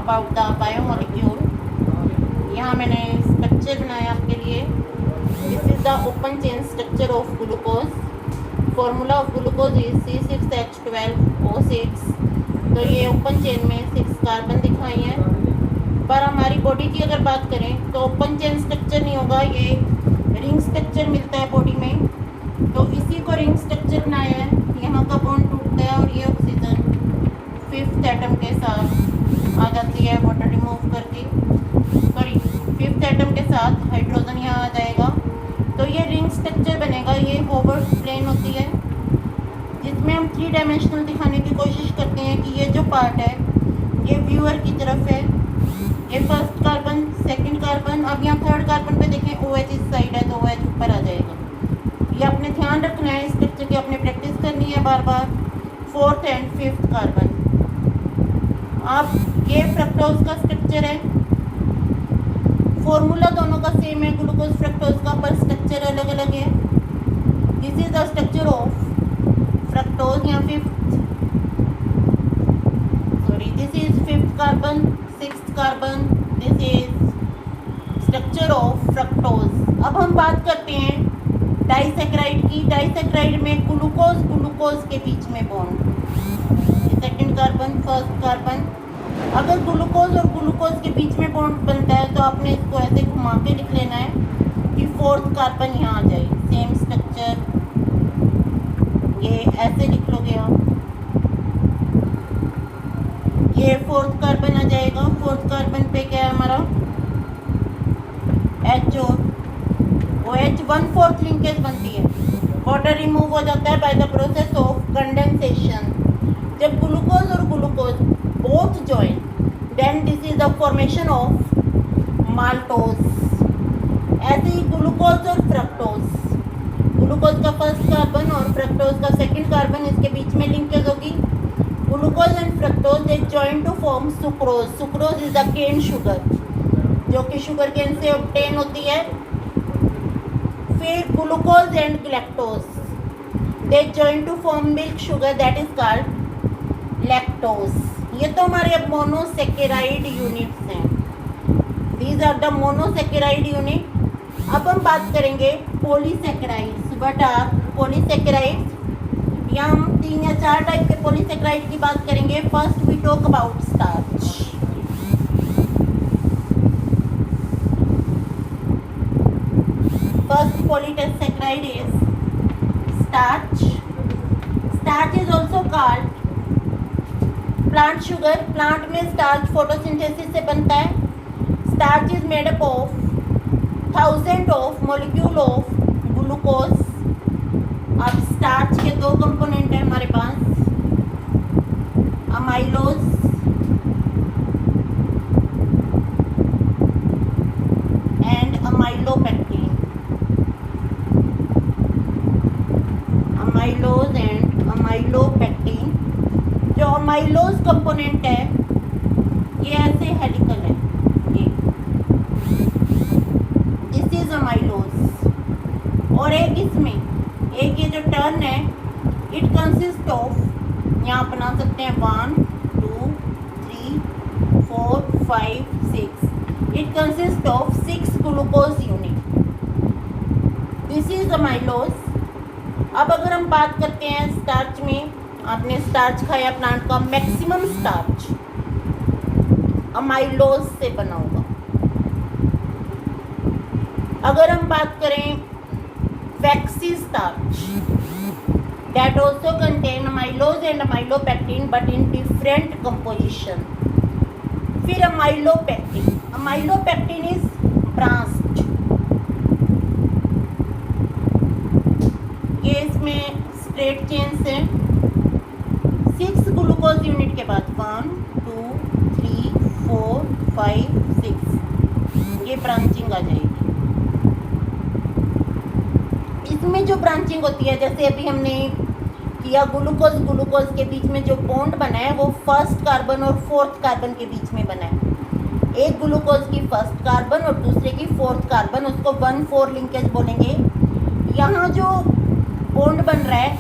About the biomolecule. यहाँ मैंने structure बनाया आपके लिए। This is the open chain structure of glucose. Formula of glucose is C6H12O6। तो ये ओपन चेन में 6 कार्बन दिखाई हैं। पर हमारी बॉडी की अगर बात करें तो ओपन चेन स्ट्रक्चर नहीं होगा, ये रिंग स्ट्रक्चर मिलता है बॉडी में। तो इसी को रिंग स्ट्रक्चर बनाया है। यहाँ का बॉन्ड टूटता है और ये ऑक्सीजन 5th एटम के साथ आ जाती है वाटर रिमूव करके। सॉरी, 5th एटम के साथ हाइड्रोजन यहाँ आ जाएगा। तो ये रिंग स्ट्रक्चर बनेगा। ये होवर्ड प्लेन होती है जिसमें हम 3 डायमेंशनल दिखाने की कोशिश करते हैं कि ये जो पार्ट है ये व्यूअर की तरफ है। ये फर्स्ट कार्बन, सेकंड कार्बन। अब यहाँ थर्ड कार्बन पे देखें OH इस साइड है तो OH ऊपर आ जाएगा। ये अपने ध्यान रखना है, इस स्ट्रक्चर की अपने प्रैक्टिस करनी है बार बार। 4th and 5th carbon. अब ये फ्रक्टोज का स्ट्रक्चर है। फॉर्मूला दोनों का सेम है ग्लूकोज फ्रक्टोज का, पर स्ट्रक्चर अलग अलग है। This is the structure of fructose. यहाँ 5th carbon, 6th carbon. This is structure of fructose. अब हम बात करते हैं डाइसैकेराइड की। डाइसैकेराइड में ग्लूकोज के बीच में bond, second carbon, first carbon. अगर ग्लूकोज और ग्लूकोज के बीच में बॉन्ड बनता है तो आपने इसको ऐसे घुमा के लिख लेना है कि 4th कार्बन यहाँ आ जाए। सेम स्ट्रक्चर, ये ऐसे लिख लोगे आप, ये 4th कार्बन आ जाएगा। 4th कार्बन पे क्या है हमारा H और OH 1/4 लिंकेज बनती है। वाटर रिमूव हो जाता है by the process of condensation. जब ग्लूकोज और glucose both join then this is the formation of maltose. ऐसे ही ग्लूकोज और फ्रक्टोज, ग्लूकोज का फर्स्ट कार्बन और फ्रक्टोज का सेकंड कार्बन, इसके बीच में लिंकेज होगी। Glucose and fructose they join to form sucrose. Sucrose is the cane sugar जो कि शुगर केन से ऑब्टेन होती है। फिर glucose and galactose they join to form milk sugar that is called lactose. ये तो हमारे अब मोनोसेकेराइड यूनिट्स हैं। These are the monosaccharide unit. अब हम बात करेंगे पॉलीसेकेराइड्स। What are polysaccharides? यहाँ हम 3 या 4 टाइप के पॉलीसेकेराइड की बात करेंगे। First we talk about starch. First polysaccharide is starch. Starch is also called plant sugar. Plant में starch photosynthesis से बनता है। Starch is made up of thousands of molecule of glucose. अब starch के 2 कंपोनेंट हैं हमारे पास, amylose and amylopectin. Amylose and amylopectin. जो अमाइलोज कंपोनेंट है ये ऐसे हेलिकल है, ये दिस इज अमाइलोज। और एक इसमें एक ये जो टर्न है इट कंसिस्ट ऑफ, यहाँ बना सकते हैं 1 2 3 4 5 6। It consist of 6 glucose unit. This is amylose. अब अगर हम बात करते हैं स्टार्च में, आपने स्टार्च खाया प्लांट का, मैक्सिमम स्टार्च अमाइलोज से बना होगा। अगर हम बात करें फैक्सी starch that also contain amylose and amylopectin but in different composition. फिर amylopectin. Amylopectin is branched. ये इसमें स्ट्रेट चेन से 6 ग्लूकोज यूनिट के बाद 1 2 3 4 5 6 ये ब्रांचिंग आ जाएगी। इसमें जो ब्रांचिंग होती है, जैसे अभी हमने किया ग्लूकोज के बीच में जो बॉन्ड बना है वो फर्स्ट कार्बन और 4th कार्बन के बीच में बना है। एक ग्लूकोज की फर्स्ट कार्बन और दूसरे की 4th कार्बन, उसको 1/4 लिंकेज बोलेंगे। यहाँ जो बॉन्ड बन रहा है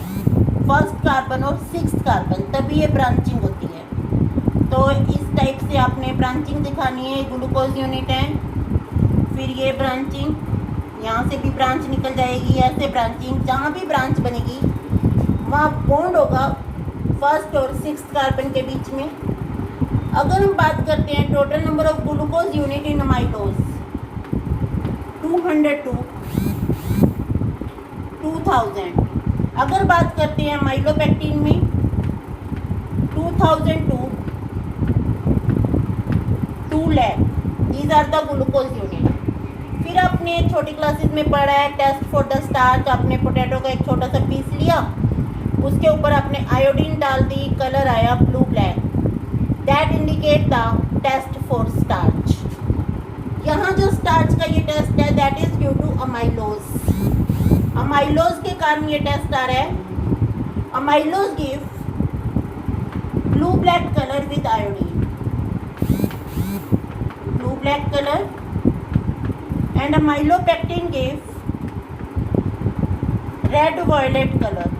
फर्स्ट कार्बन और 6th कार्बन, तभी ये ब्रांचिंग होती है। तो इस टाइप से आपने ब्रांचिंग दिखानी है। ग्लूकोज यूनिट है, फिर ये ब्रांचिंग, यहाँ से भी ब्रांच निकल जाएगी, ऐसे ब्रांचिंग, जहाँ भी ब्रांच बनेगी वहाँ बॉन्ड होगा फर्स्ट और सिक्स्थ कार्बन के बीच में। अगर हम बात करते हैं total number of glucose unit in amylose 202 2000। अगर बात करते हैं अमाइलोपेक्टिन में 2002 2 lakh, these are the glucose unit. फिर आपने छोटी क्लासेस में पढ़ा है टेस्ट फॉर द स्टार्च। आपने पोटैटो का एक छोटा सा पीस लिया, उसके ऊपर आपने आयोडीन डाल दी, कलर आया blue black, that indicate the test for starch. यहाँ जो स्टार्च का ये टेस्ट है that is due to amylose. Amylose के कारण ये टेस्ट आ रहा है। Amylose give blue black colour with iodine, blue black colour, and amylopectin gives red violet color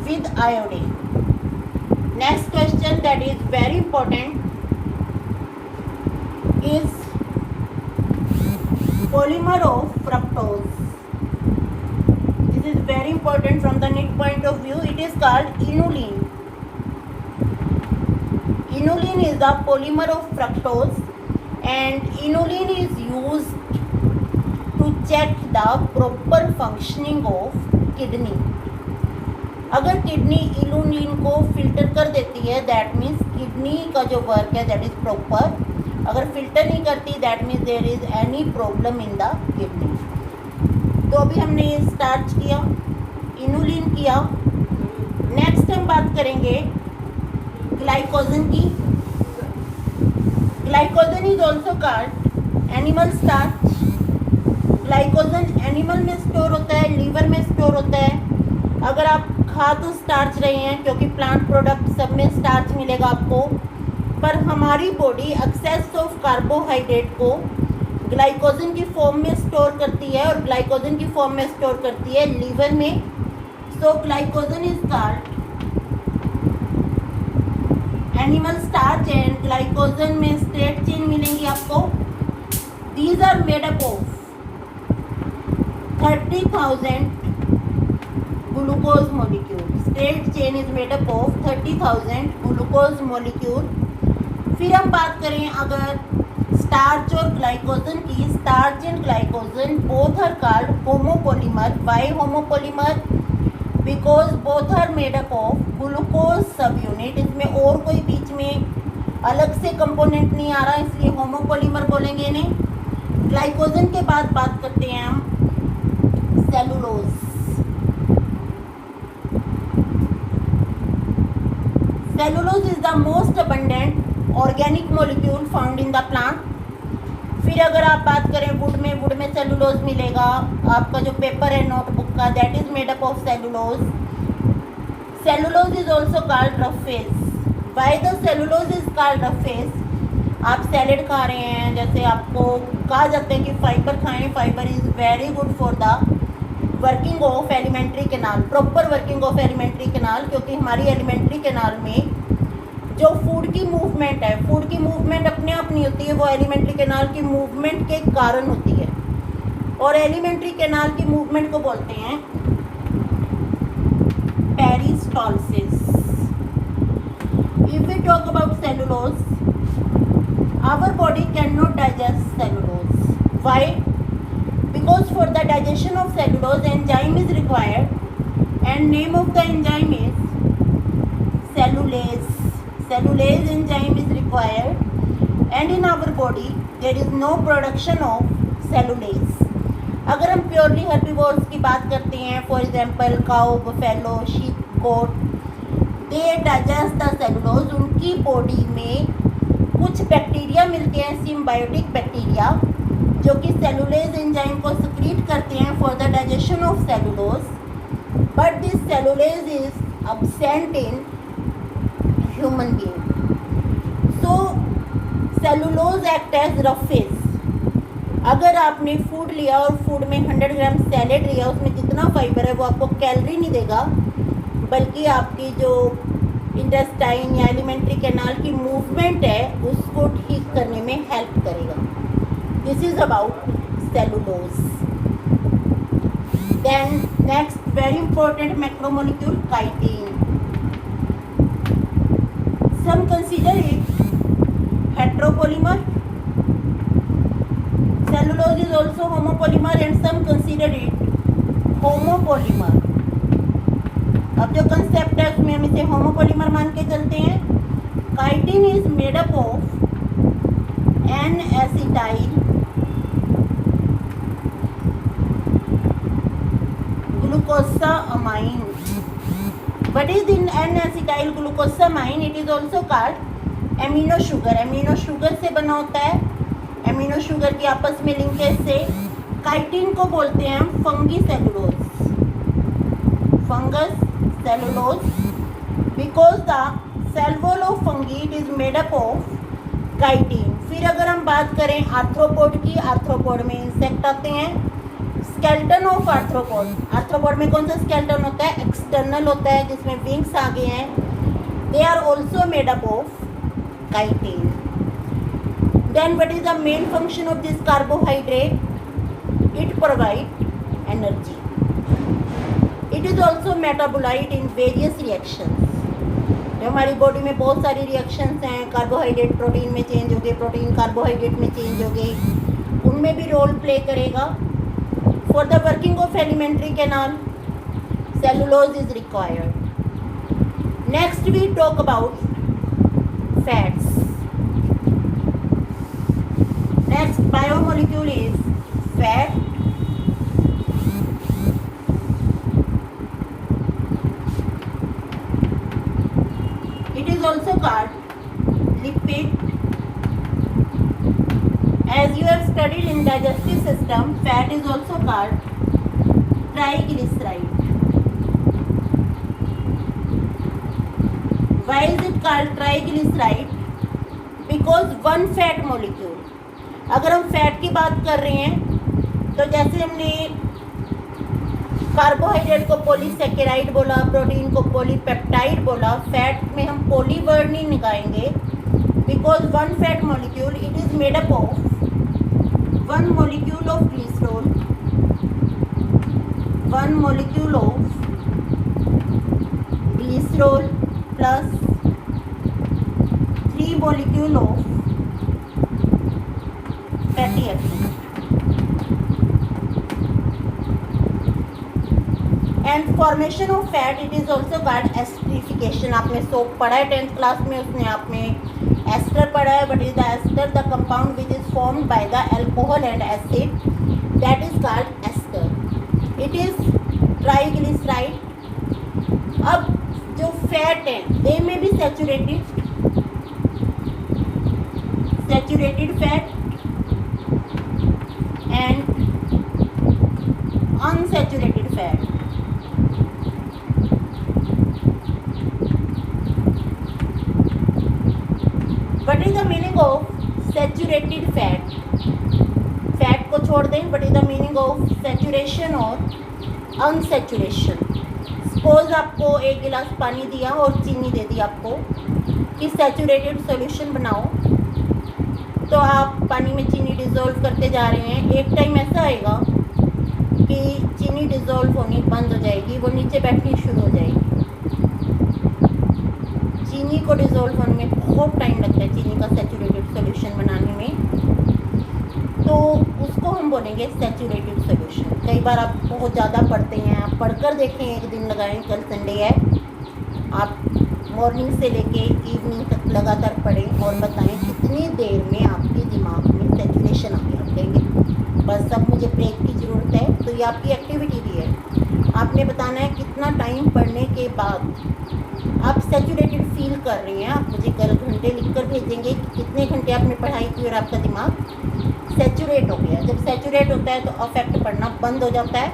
with iodine. Next question that is very important is polymer of fructose. This is very important from the NEET point of view. It is called inulin. Inulin is the polymer of fructose and inulin is used to check the proper functioning of kidney. अगर kidney inulin को filter कर देती है that means kidney का जो work है that is proper. अगर filter नहीं करती that means there is any problem in the kidney. तो अभी हमने ये स्टार्च किया, इनुलिन किया। नेक्स्ट हम बात करेंगे ग्लाइकोजन की। Glycogen is also called animal starch. Glycogen animal में स्टोर होता है, लीवर में स्टोर होता है। अगर आप खा तो स्टार्च रहे हैं क्योंकि प्लांट प्रोडक्ट सब में स्टार्च मिलेगा आपको, पर हमारी बॉडी एक्सेस ऑफ कार्बोहाइड्रेट को ग्लाइकोजन की फॉर्म में स्टोर करती है और ग्लाइकोजन की फॉर्म में स्टोर करती है लीवर में। So glycogen is called animal starch and glycogen में स्ट्रेट चेन मिलेंगी आपको। These are made up of 30,000 glucose molecule. Straight chain is made up of 30,000 glucose molecule. फिर हम बात करें अगर स्टार्च और ग्लाइकोजन की, starch and glycogen both are called homopolymer. Why homopolymer? Because both are made up of glucose subunit. इसमें और कोई बीच में अलग से कंपोनेंट नहीं आ रहा, इसलिए होमोपोलीमर बोलेंगे इन्हें। ग्लाइकोजन के बाद बात करते हैं हम cellulose. Cellulose is the most abundant organic molecule found in the plant. फिर अगर आप बात करें वुड में सेलुलोज मिलेगा। आपका जो पेपर है नोटबुक का that is made up of cellulose. Cellulose is also called rough phase. Why the cellulose is called rough phase? आप सैलेड खा रहे हैं, जैसे आपको कहा जाता है कि फाइबर खाएं, fibre is very good for the working of alimentary canal, proper working of alimentary canal. क्योंकि हमारी एलिमेंट्री कैनाल में जो फूड की मूवमेंट है, फूड की मूवमेंट अपने आप नहीं होती है, वो एलिमेंट्री कैनाल की मूवमेंट के कारण होती है। और एलिमेंट्री कैनाल की मूवमेंट को बोलते हैं peristalsis. If we talk about cellulose, our body can not digest cellulose. Why? Because for the digestion of cellulose enzyme is required and name of the enzyme is cellulase. Cellulase enzyme is required and in our body there is no production of cellulase. अगर हम purely herbivores की बात करते हैं, for example cow, buffalo, sheep, goat, they digest the cellulose. उनकी बॉडी में कुछ बैक्टीरिया मिलते हैं, सिम्बायोटिक बैक्टीरिया, जो कि सेलुलेज एंजाइम को सिक्रीट करते हैं for the digestion of cellulose. But this cellulase is absent in human being. So cellulose act as rough phase. अगर आपने फूड लिया और फूड में 100 ग्राम सैलेड लिया, उसमें जितना फाइबर है वो आपको कैलोरी नहीं देगा, बल्कि आपकी जो इंटेस्टाइन या एलिमेंट्री कैनाल की मूवमेंट है उसको ठीक करने में हेल्प करेगा. This is about cellulose. Then next very important macromolecule chitin. Some consider it heteropolymer. Cellulose is also homopolymer and some consider it homopolymer. अब जो कंसेप्ट है उसमें हम इसे होमोपोलीमर मान के चलते हैं. Chitin is made up of N acetyl glucosamine. What is in N-acetyl glucosamine? It is also called amino sugar. Amino sugar से बना होता है. एमिनो शुगर की आपस में लिंकेज से. काइटिन को बोलते हैं हम fungi cellulose, fungus cellulose, because the cell wall of fungi it is made up of chitin. फिर अगर हम बात करें आर्थ्रोपोड की, आर्थ्रोपोड में इंसेक्ट आते हैं. Skeleton of arthropod. आर्थ्रोपोड में कौन सा स्केल्टन होता है? एक्सटर्नल होता है जिसमें विंग्स आगे हैं. They are also made up of chitin. Then what is the main function of this carbohydrate? It provides energy. It is also metabolite in various reactions. जो हमारी बॉडी में बहुत सारी रिएक्शंस हैं, कार्बोहाइड्रेट प्रोटीन में change हो गए, protein carbohydrate में चेंज हो गए, उनमें भी रोल प्ले करेगा. For the working of alimentary canal cellulose is required. Next we talk about fats. Next biomolecule is fat. It is also called lipid. As you have studied in digestive system, fat is also called triglyceride. Why is it called triglyceride? Because one fat molecule. अगर हम fat की बात कर रहे हैं तो जैसे हमने कार्बोहाइड्रेट को पॉलीसेकेराइड बोला, प्रोटीन को पॉलीपेप्टाइड बोला, फैट में हम पॉली वर्ड नहीं निकालेंगे. Because one fat molecule it is made up of one molecule of glycerol, one molecule of glycerol plus 3 molecule of fatty acid. And formation of fat it is also called esterification. आपने soap पढ़ा है 10th class में, उसने आपने ester पढ़ा है. But is the ester the compound which is formed by the alcohol and acid, that is called ester. It is triglyceride. अब जो फैट है दे में भी saturated fat and unsaturated fat. What is the meaning of saturated fat? Fat को छोड़ दें. What is the meaning of saturation और unsaturation? Suppose आपको 1 गिलास पानी दिया और चीनी दे दी आपको कि सैचुरेटेड सॉल्यूशन बनाओ, तो आप पानी में चीनी डिज़ोल्व करते जा रहे हैं. एक टाइम ऐसा आएगा कि चीनी डिज़ोल्व होनी बंद हो जाएगी, वो नीचे बैठनी शुरू हो जाएगी. चीनी को डिज़ोल्व होने में बहुत टाइम लगता है, चीनी का सैचुरेटेड सॉल्यूशन बनाने में, तो उसको हम बोलेंगे सैचुरेटेड सॉल्यूशन. कई बार आप बहुत ज़्यादा पढ़ते हैं, आप पढ़कर देखें, एक दिन लगाएं, कल संडे है, आप मॉर्निंग से लेके इवनिंग तक लगातार पढ़ें और बताएं कितनी देर में आपके दिमाग में सैचुरेशन आ गया. कहेंगे बस अब मुझे ब्रेक की ज़रूरत है, तो ये आपकी एक्टिविटी भी है. आपने बताना है कितना टाइम पढ़ने के बाद आप सैचुरेटेड फील कर रहे हैं. आप मुझे कल घंटे लिखकर भेजेंगे कि कितने घंटे आपने पढ़ाई की और आपका दिमाग सैचुरेट हो गया. जब सैचुरेट होता है तो अफेक्ट पड़ना बंद हो जाता है.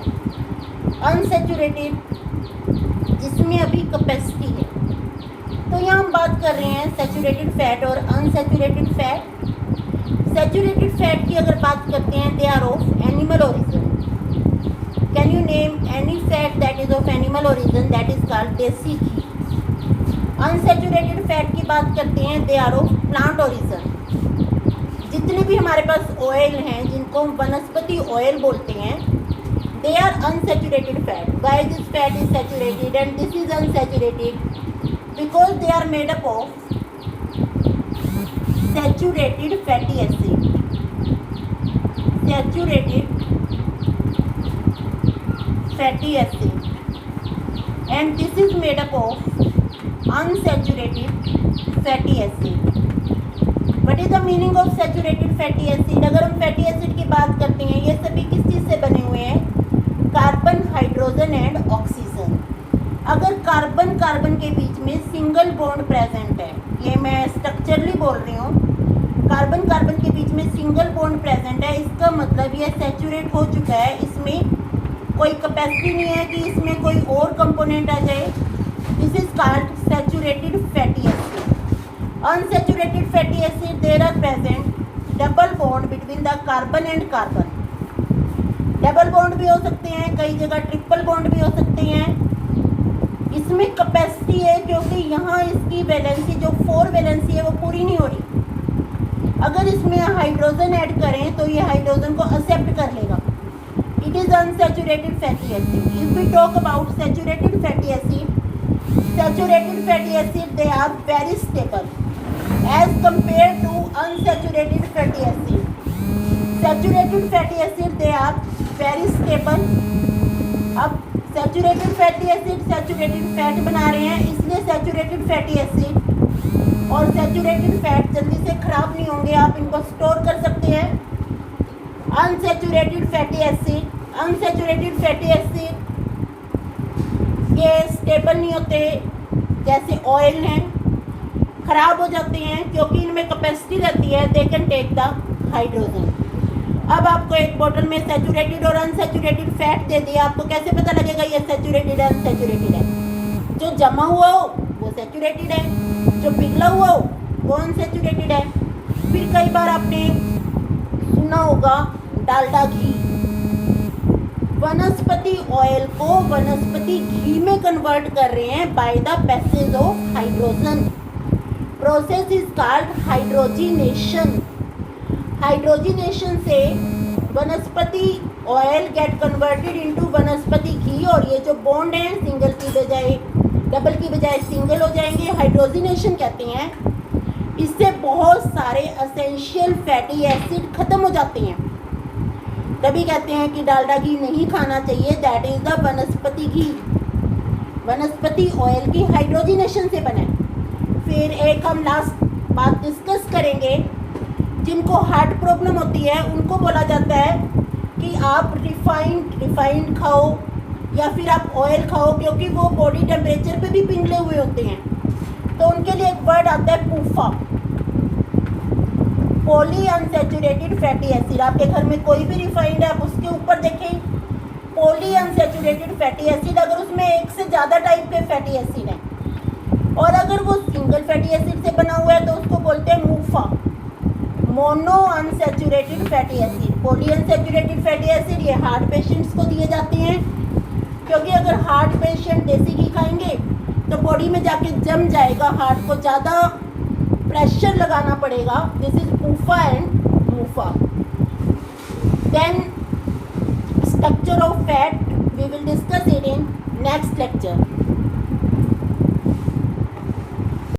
अनसैचुरेटेड जिसमें अभी कैपेसिटी है, तो यहाँ हम बात कर रहे हैं सैचुरेटेड फैट और अनसैचुरेटेड फैट. सैचुरेटेड फैट की अगर बात करते हैं, they are of animal origin. Can you name any fat that is of animal origin? That is called desi ghee. Unsaturated fat की बात करते हैं, they are of plant origin. जितने भी हमारे पास ऑयल हैं जिनको हम वनस्पति ऑयल बोलते हैं, they are unsaturated fat. Why this fat is saturated and this is unsaturated? Because they are made up of saturated fatty acid. Saturated fatty acid and this is made up of unsaturated fatty acid. What is the meaning of saturated fatty acid? अगर हम fatty acid की बात करते हैं, ये सभी किस चीज़ से बने हुए हैं? Carbon, hydrogen and oxygen. अगर कार्बन कार्बन के बीच में सिंगल बॉन्ड प्रेजेंट है, ये मैं स्ट्रक्चरली बोल रही हूँ, कार्बन कार्बन के बीच में सिंगल बॉन्ड प्रेजेंट है, इसका मतलब ये सैचुरेट हो चुका है, इसमें कोई कैपेसिटी नहीं है कि इसमें कोई और कंपोनेंट आ जाए। This is called saturated fatty acid. Unsaturated fatty acid there are present double bond between the carbon and carbon. Double bond भी हो सकते हैं, कई जगह ट्रिपल बॉन्ड भी हो सकते हैं। इसमें कैपेसिटी है क्योंकि यहाँ इसकी वैलेंसी जो 4 वैलेंसी है वो पूरी नहीं हो रही। अगर इसमें हाइड्रोजन ऐड करें तो ये हाइड्रोजन को एक्सेप्ट कर लेगा। It is unsaturated fatty acid. If we talk about saturated fatty acid, they are very stable as compared to unsaturated fatty acid. Saturated fatty acid, they are very stable. अब saturated fatty acid saturated fat बना रहे हैं, इसलिए saturated fatty acid और saturated fat जल्दी से खराब नहीं होंगे, आप इनको स्टोर कर सकते हैं। अनसैचुरेटेड फैटी एसिड ये स्टेबल नहीं होते, जैसे ऑयल हैं, खराब हो जाते हैं क्योंकि इनमें कैपेसिटी रहती है, they can take the hydrogen. अब आपको एक बोतल में सैचुरेटेड और अनसैचुरेटेड फैट दे दिया, आपको कैसे पता लगेगा ये सैचुरेटेड है अनसैचुरेटेड है? जो जमा हुआ हो वो सैचुरेटेड है, जो पिघला हुआ हो वो अनसैचुरेटेड है। फिर कई बार आपने सुना होगा डालडा घी, वनस्पति ऑयल को वनस्पति घी में कन्वर्ट कर रहे हैं by the passage of hydrogen. Process is called hydrogenation. Hydrogenation से वनस्पति ऑयल गेट कन्वर्टेड इनटू वनस्पति घी, और ये जो बॉन्ड हैं सिंगल की बजाय डबल की बजाय सिंगल हो जाएंगे, हाइड्रोजिनेशन कहते हैं। इससे बहुत सारे एसेंशियल फैटी एसिड खत्म हो जाते हैं, तभी कहते हैं कि डालडा घी नहीं खाना चाहिए, दैट इज द वनस्पति घी। वनस्पति ऑयल की हाइड्रोजिनेशन से बने। फिर एक हम लास्ट बात डिस्कस करेंगे, जिनको हार्ट प्रॉब्लम होती है उनको बोला जाता है कि आप रिफाइंड खाओ या फिर आप ऑयल खाओ, क्योंकि वो बॉडी टेम्परेचर पे भी पिघले हुए होते हैं। तो उनके लिए एक वर्ड आता है पूफा, पॉली अनसैचुरेटेड फैटी एसिड। आपके घर में कोई भी रिफाइंड है, आप उसके ऊपर देखें पॉली अनसैचुरेटेड फैटी एसिड, अगर उसमें एक से ज़्यादा टाइप के फैटी एसिड हैं और अगर वो सिंगल फैटी एसिड से बना हुआ है तो उसको बोलते हैं MUFA, mono unsaturated fatty acid. Poly unsaturated fatty acid ये हार्ट पेशेंट्स को दिए जाते हैं, क्योंकि अगर हार्ट पेशेंट देसी घी खाएंगे तो बॉडी में जाके जम जाएगा, हार्ट को ज़्यादा प्रेशर लगाना पड़ेगा। This is PUFA and MUFA. Then structure of fat we will discuss it in next lecture.